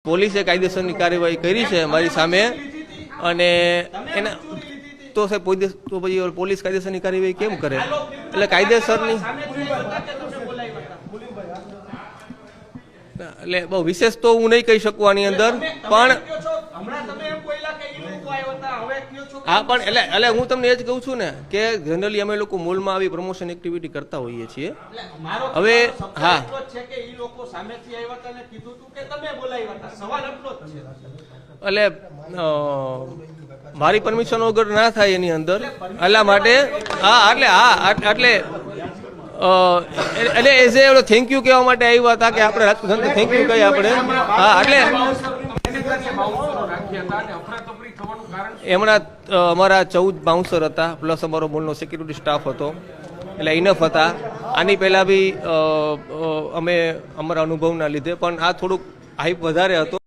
પોલીસે કાયદેસરની કાર્યવાહી કરી છે મારી સામે અને એના તો સાહેબ તો પછી પોલીસ કાયદેસરની કાર્યવાહી કેમ કરે? એટલે કાયદેસરની એટલે બહુ વિશેષ તો હું નહીં કહી શકું આની અંદર, પણ હા પણ એટલે હું તમને એ જ કહું છું ને કે જનરલી અમે લોકો મોલમાં આવી પ્રમોશન એક્ટિવિટી કરતા હોઈએ છીએ. હવે હા એટલે મારી પરમિશન વગર ના થાય એની અંદર, એટલા માટે એટલે એઝ એ થેન્ક યુ કહેવા માટે આવ્યા હતા કે આપણે રાજકોટ થેન્ક યુ કહીએ આપણે. હા એટલે એમના અમારા 14 બાઉન્સર હતા પ્લસ અમારો મોલનો સિક્યુરિટી સ્ટાફ હતો, એટલે ઇનફ હતા. આની પહેલાં બી અમે અમારા અનુભવના લીધે પણ આ થોડુંક હાઈપ વધારે હતો.